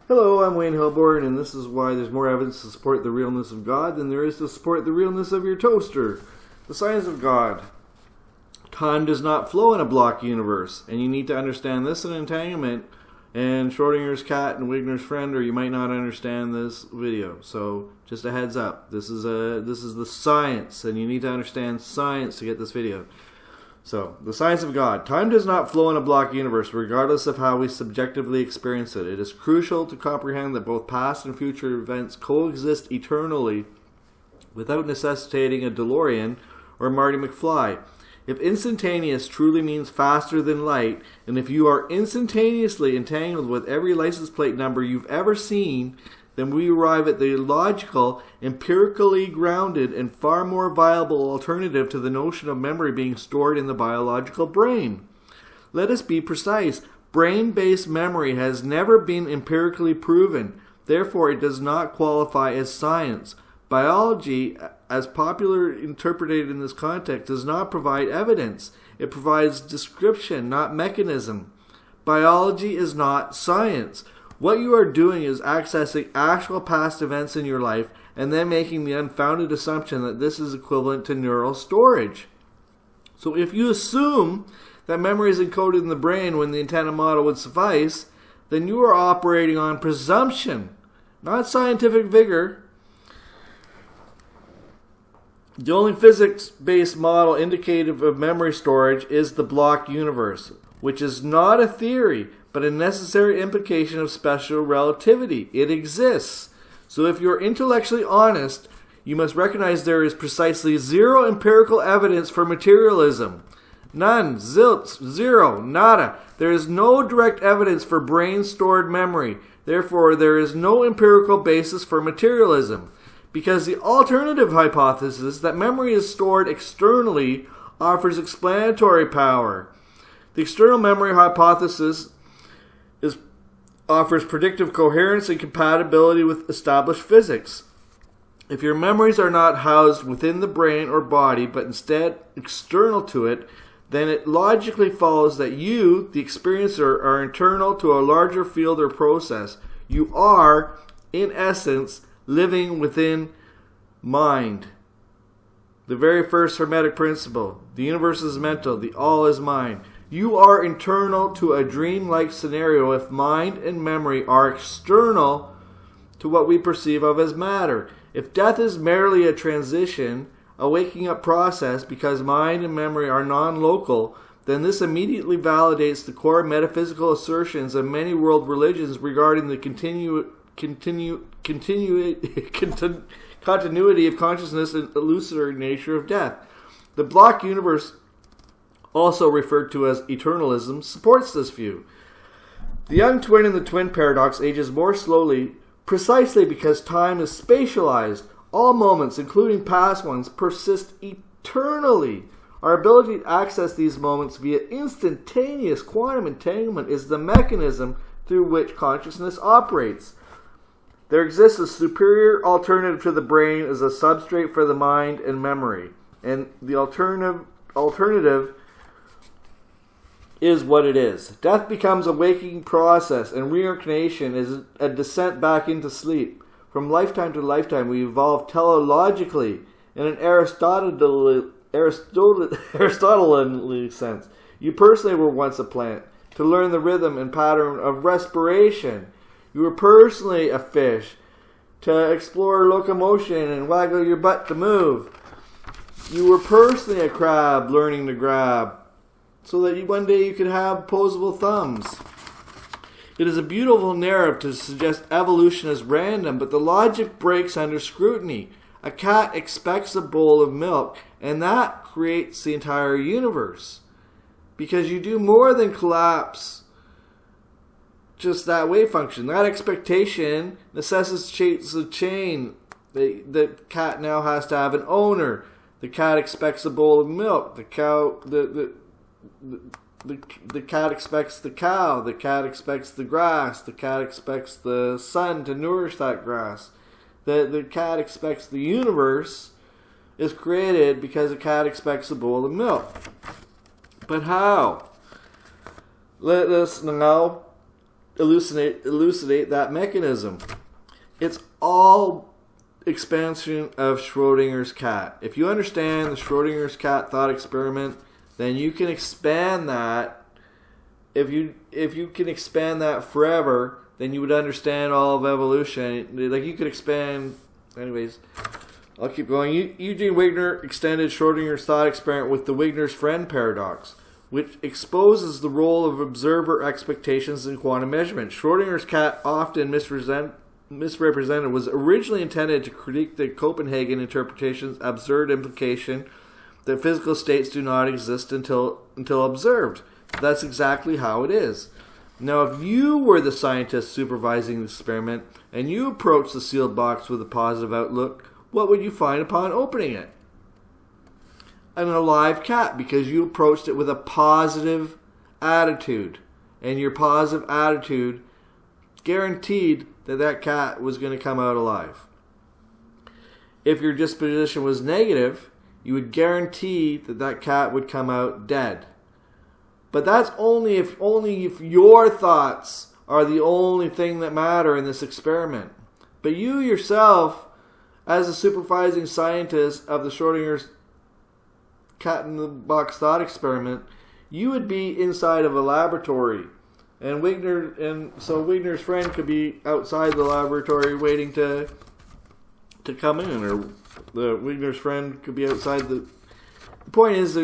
Hello, I'm Wayne Hilborn, and this is why there's more evidence to support the realness of God than there is to support the realness of your toaster. The science of God. Time does not flow in a block universe, and you need to understand this in entanglement and Schrodinger's cat and Wigner's friend, or you might not understand this video. So, just a heads up. This is the science, and you need to understand science to get this video. So, the science of God. Time does not flow in a block universe, regardless of how we subjectively experience it. It is crucial to comprehend that both past and future events coexist eternally without necessitating a DeLorean or Marty McFly. If instantaneous truly means faster than light, and if you are instantaneously entangled with every license plate number you've ever seen, then we arrive at the logical, empirically grounded, and far more viable alternative to the notion of memory being stored in the biological brain. Let us be precise. Brain-based memory has never been empirically proven. Therefore, it does not qualify as science. Biology, as popularly interpreted in this context, does not provide evidence. It provides description, not mechanism. Biology is not science. What you are doing is accessing actual past events in your life and then making the unfounded assumption that this is equivalent to neural storage. So if you assume that memory is encoded in the brain when the intended model would suffice, then you are operating on presumption, not scientific vigor. The only physics-based model indicative of memory storage is the block universe, which is not a theory, but a necessary implication of special relativity. It exists. So if you're intellectually honest, you must recognize there is precisely zero empirical evidence for materialism. None. Zilch. Zero. Nada. There is no direct evidence for brain-stored memory. Therefore, there is no empirical basis for materialism. Because the alternative hypothesis that memory is stored externally offers explanatory power. The external memory hypothesis offers predictive coherence and compatibility with established physics. If your memories are not housed within the brain or body, but instead external to it, then it logically follows that you, the experiencer, are internal to a larger field or process. You are, in essence, living within mind. The very first Hermetic principle. The universe is mental. The all is mind. You are internal to a dreamlike scenario if mind and memory are external to what we perceive of as matter. If death is merely a transition, a waking up process because mind and memory are non-local, then this immediately validates the core metaphysical assertions of many world religions regarding the continuity of consciousness and illusory nature of death. The block universe, also referred to as eternalism, supports this view. The young twin in the twin paradox ages more slowly precisely because time is spatialized. All moments, including past ones, persist eternally. Our ability to access these moments via instantaneous quantum entanglement is the mechanism through which consciousness operates. There exists a superior alternative to the brain as a substrate for the mind and memory. And the alternative is what it is. Death becomes a waking process, and reincarnation is a descent back into sleep. From lifetime to lifetime, we evolve teleologically in an Aristotelian sense. You personally were once a plant to learn the rhythm and pattern of respiration. You were personally a fish to explore locomotion and waggle your butt to move. You were personally a crab learning to grab, so that one day you could have opposable thumbs. It is a beautiful narrative to suggest evolution as random, but the logic breaks under scrutiny. A cat expects a bowl of milk, and that creates the entire universe. Because you do more than collapse just that wave function. That expectation necessitates a chain. The cat now has to have an owner. The cat expects a bowl of milk. The cat expects the cow. The cat expects the grass. The cat expects the sun to nourish that grass. The cat expects the universe is created because the cat expects a bowl of milk. But how? Let us now elucidate that mechanism. It's all expansion of Schrodinger's cat. If you understand the Schrodinger's cat thought experiment, then you can expand that. If you can expand that forever, then you would understand all of evolution. Like you could expand. Anyways, I'll keep going. Eugene Wigner extended Schrodinger's thought experiment with the Wigner's friend paradox, which exposes the role of observer expectations in quantum measurement. Schrodinger's cat, often misrepresented, was originally intended to critique the Copenhagen interpretation's absurd implication that physical states do not exist until observed. That's exactly how it is. Now, if you were the scientist supervising the experiment and you approached the sealed box with a positive outlook, what would you find upon opening it? An alive cat, because you approached it with a positive attitude. And your positive attitude guaranteed that cat was going to come out alive. If your disposition was negative, you would guarantee that cat would come out dead. But that's only if your thoughts are the only thing that matter in this experiment. But you yourself, as a supervising scientist of the Schrodinger's cat in the box thought experiment, you would be inside of a laboratory. And Wigner's friend could be outside the laboratory waiting to come in, or the Wigner's friend could be outside the point is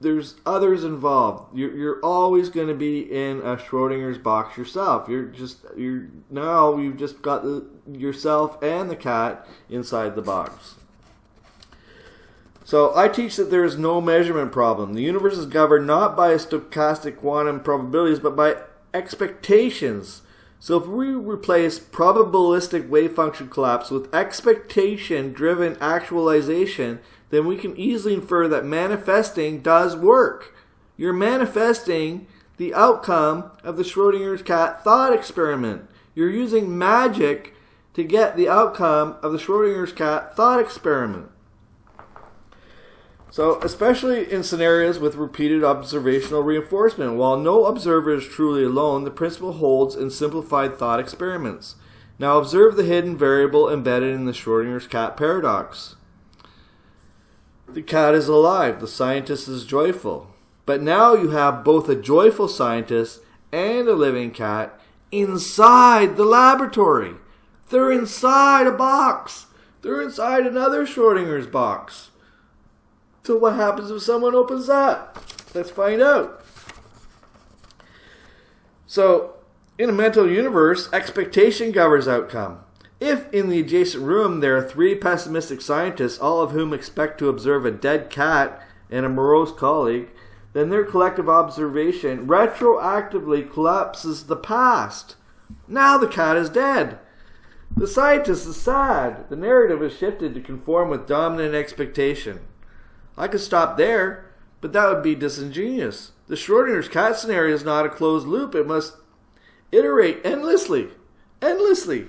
there's others involved. You're always going to be in a Schrodinger's box yourself. You've just got yourself and the cat inside the box. So I teach that there is no measurement problem. The universe is governed not by stochastic quantum probabilities, but by expectations. So if we replace probabilistic wave function collapse with expectation-driven actualization, then we can easily infer that manifesting does work. You're manifesting the outcome of the Schrodinger's cat thought experiment. You're using magic to get the outcome of the Schrodinger's cat thought experiment. So, especially in scenarios with repeated observational reinforcement, while no observer is truly alone, the principle holds in simplified thought experiments. Now observe the hidden variable embedded in the Schrodinger's cat paradox. The cat is alive. The scientist is joyful. But now you have both a joyful scientist and a living cat inside the laboratory. They're inside a box. They're inside another Schrodinger's box. So what happens if someone opens that? Let's find out. So, in a mental universe, expectation governs outcome. If in the adjacent room there are 3 pessimistic scientists, all of whom expect to observe a dead cat and a morose colleague, then their collective observation retroactively collapses the past. Now the cat is dead. The scientist is sad. The narrative is shifted to conform with dominant expectation. I could stop there, but that would be disingenuous. The Schrodinger's cat scenario is not a closed loop. It must iterate endlessly. It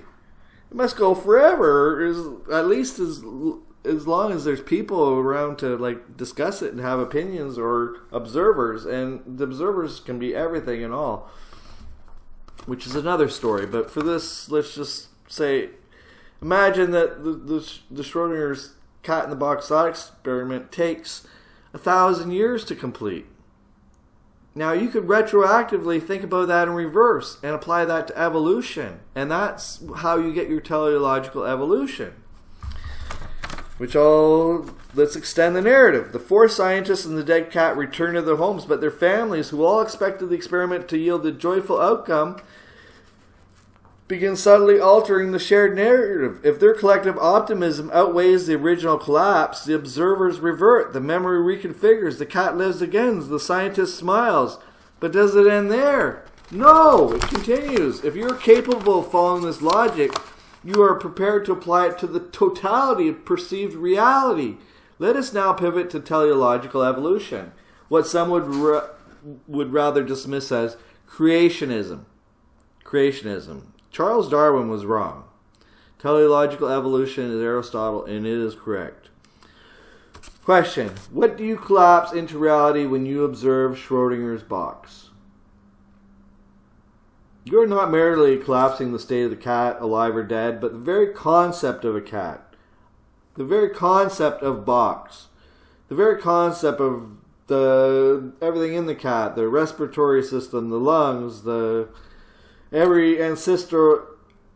must go forever, at least as long as there's people around to discuss it and have opinions, or observers. And the observers can be everything and all, which is another story. But for this, let's just say, imagine that the Schrodinger's cat in the box thought experiment takes 1,000 years to complete. Now you could retroactively think about that in reverse and apply that to evolution, and that's how you get your teleological evolution. Let's extend the narrative. The 4 scientists and the dead cat return to their homes, but their families, who all expected the experiment to yield a joyful outcome, begin subtly altering the shared narrative. If their collective optimism outweighs the original collapse, the observers revert, the memory reconfigures, the cat lives again, the scientist smiles. But does it end there? No, it continues. If you're capable of following this logic, you are prepared to apply it to the totality of perceived reality. Let us now pivot to teleological evolution, what some would rather dismiss as creationism. Charles Darwin was wrong. Teleological evolution is Aristotle, and it is correct. Question: what do you collapse into reality when you observe Schrodinger's box? You're not merely collapsing the state of the cat, alive or dead, but the very concept of a cat, the very concept of box, the very concept of everything in the cat, the respiratory system, the lungs, every ancestral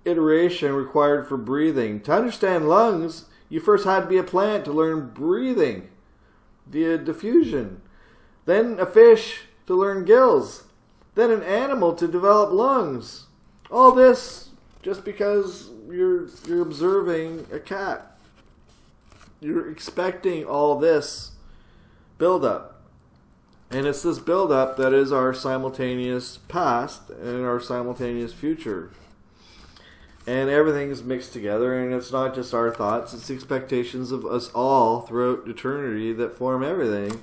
iteration required for breathing. To understand lungs, you first had to be a plant to learn breathing via diffusion. Then a fish to learn gills. Then an animal to develop lungs. All this just because you're observing a cat. You're expecting all this buildup. And it's this buildup that is our simultaneous past and our simultaneous future. And everything's mixed together, and it's not just our thoughts, it's the expectations of us all throughout eternity that form everything.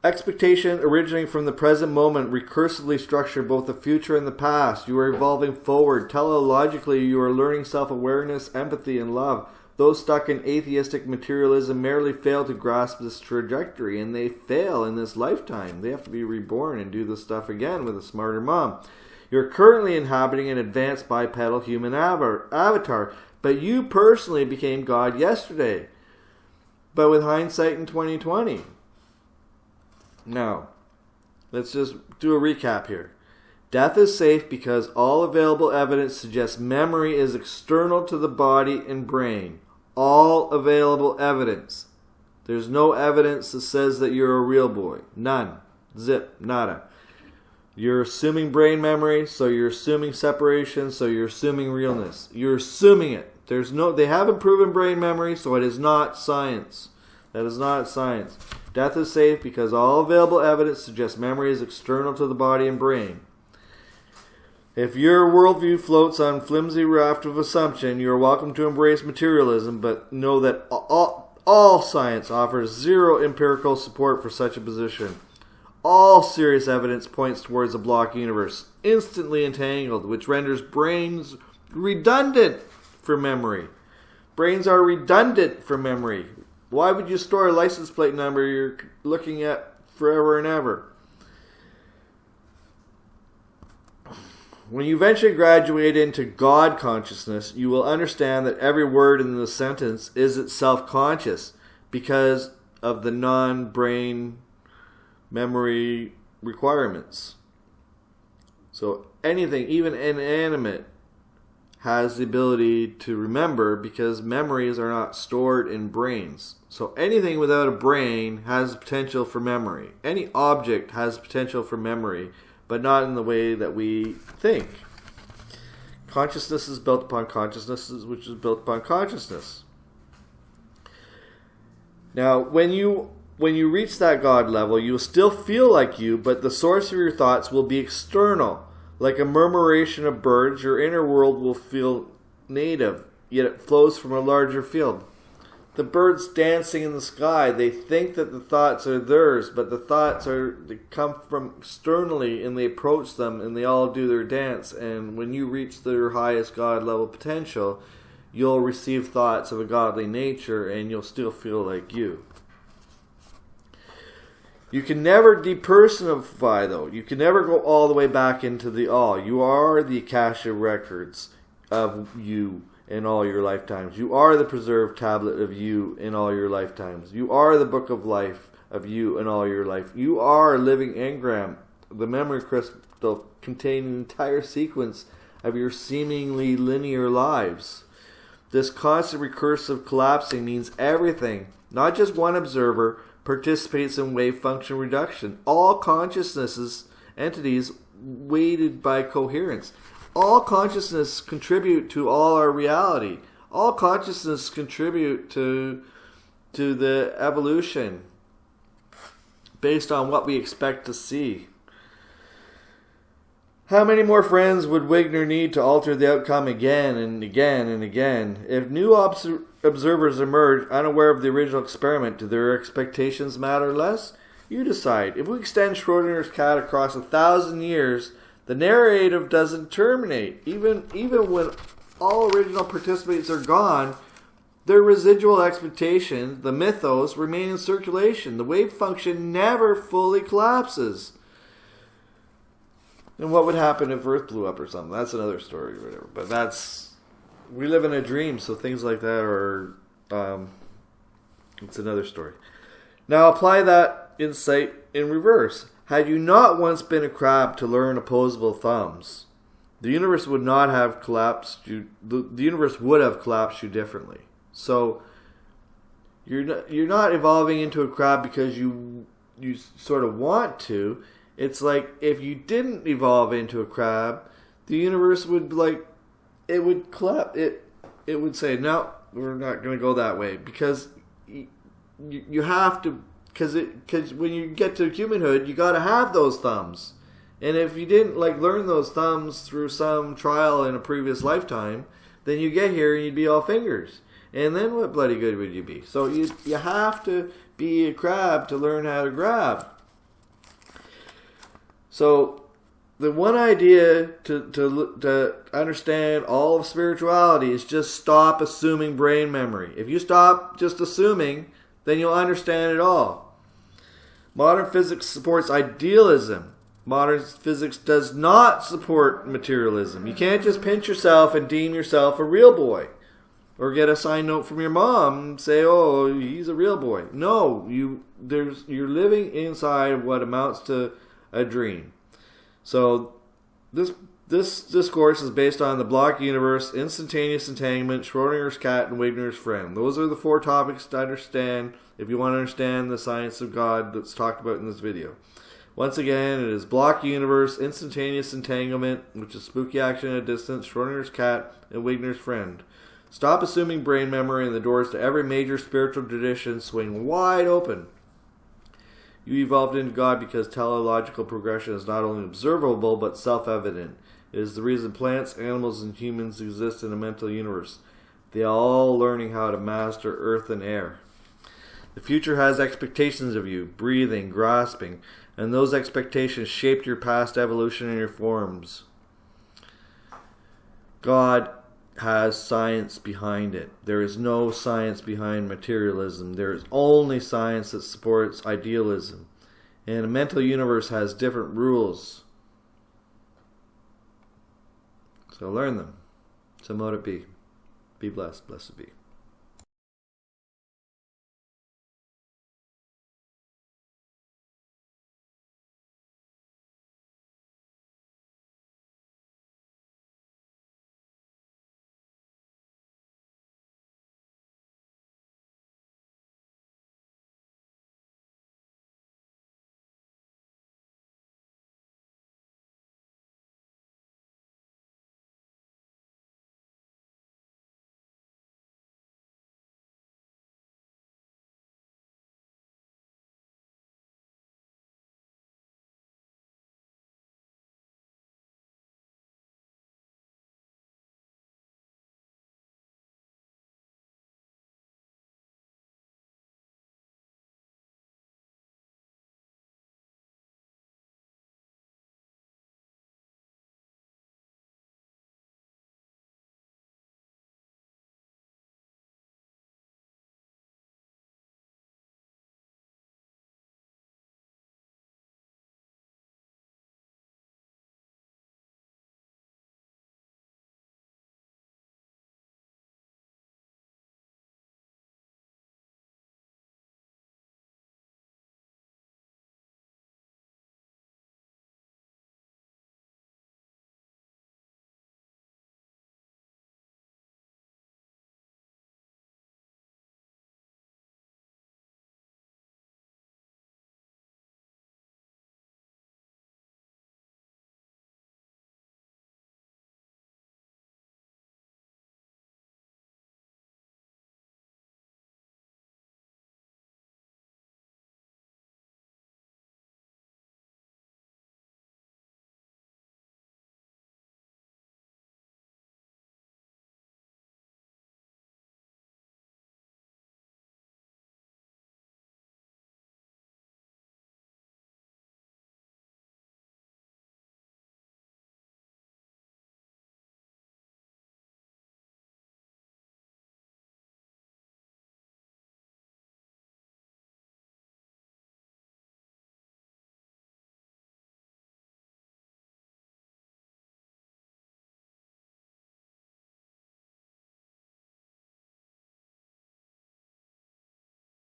Expectation originating from the present moment recursively structure both the future and the past. You are evolving forward. Teleologically, you are learning self-awareness, empathy, and love. Those stuck in atheistic materialism merely fail to grasp this trajectory, and they fail in this lifetime. They have to be reborn and do this stuff again with a smarter mom. You're currently inhabiting an advanced bipedal human avatar, but you personally became God yesterday. But with hindsight in 2020. Now, let's just do a recap here. Death is safe because all available evidence suggests memory is external to the body and brain. All available evidence. There's no evidence that says that you're a real boy. None. Zip. Nada. You're assuming brain memory, so you're assuming separation, so you're assuming realness. You're assuming it. They haven't proven brain memory, so it is not science. That is not science. Death is safe because all available evidence suggests memory is external to the body and brain. If your worldview floats on flimsy raft of assumption, you are welcome to embrace materialism, but know that all science offers zero empirical support for such a position. All serious evidence points towards a block universe, instantly entangled, which renders brains redundant for memory. Brains are redundant for memory. Why would you store a license plate number you're looking at forever and ever? When you eventually graduate into God consciousness, you will understand that every word in the sentence is itself conscious because of the non-brain memory requirements. So anything, even inanimate, has the ability to remember because memories are not stored in brains. So anything without a brain has potential for memory. Any object has potential for memory, but not in the way that we think. Consciousness is built upon consciousness, which is built upon consciousness. Now, when you reach that God level, you will still feel like you, but the source of your thoughts will be external. Like a murmuration of birds, your inner world will feel native, yet it flows from a larger field. The birds dancing in the sky, they think that the thoughts are theirs, but the thoughts they come from externally, and they approach them, and they all do their dance. And when you reach their highest God level potential, you'll receive thoughts of a godly nature, and you'll still feel like you. You can never depersonify, though. You can never go all the way back into the all. You are the Akasha records of you in all your lifetimes. You are the preserved tablet of you in all your lifetimes. You are the book of life of you in all your life. You are a living engram, the memory crystal containing an entire sequence of your seemingly linear lives. This constant recursive collapsing means everything, not just one observer, participates in wave function reduction. All consciousnesses, entities, weighted by coherence. All consciousness contribute to all our reality. All consciousness contribute to the evolution based on what we expect to see. How many more friends would Wigner need to alter the outcome again and again and again? If new observers emerge unaware of the original experiment, do their expectations matter less? You decide. If we extend Schrodinger's cat across 1,000 years, the narrative doesn't terminate. Even when all original participants are gone, their residual expectations, the mythos, remain in circulation. The wave function never fully collapses. And what would happen if Earth blew up or something? That's another story or whatever. But we live in a dream, so things like that are, it's another story. Now apply that insight in reverse. Had you not once been a crab to learn opposable thumbs, the universe would not have collapsed you. The universe would have collapsed you differently. So you're not evolving into a crab because you sort of want to. It's like if you didn't evolve into a crab, the universe would it would collapse. It would say, no, we're not going to go that way, because you have to, because when you get to humanhood, you got to have those thumbs. And if you didn't learn those thumbs through some trial in a previous lifetime, then you get here and you'd be all fingers. And then what bloody good would you be? So you have to be a crab to learn how to grab. So the one idea to understand all of spirituality is just stop assuming brain memory. If you stop just assuming, then you'll understand it all. Modern physics supports idealism. Modern physics does not support materialism. You can't just pinch yourself and deem yourself a real boy. Or get a sign note from your mom and say, oh, he's a real boy. No, you're living inside of what amounts to a dream. So this discourse is based on the block universe, instantaneous entanglement, Schrodinger's cat, and Wigner's friend. Those are the 4 topics to understand if you want to understand the science of God that's talked about in this video. Once again, it is block universe, instantaneous entanglement, which is spooky action at a distance, Schrodinger's cat, and Wigner's friend. Stop assuming brain memory, and the doors to every major spiritual tradition swing wide open. You evolved into God because teleological progression is not only observable but self-evident. It is the reason plants, animals, and humans exist in a mental universe. They are all learning how to master earth and air. The future has expectations of you, breathing, grasping, and those expectations shaped your past evolutionary forms. God has science behind it. There is no science behind materialism. There is only science that supports idealism. And a mental universe has different rules. So learn them. So mote it be. Be blessed. Blessed be.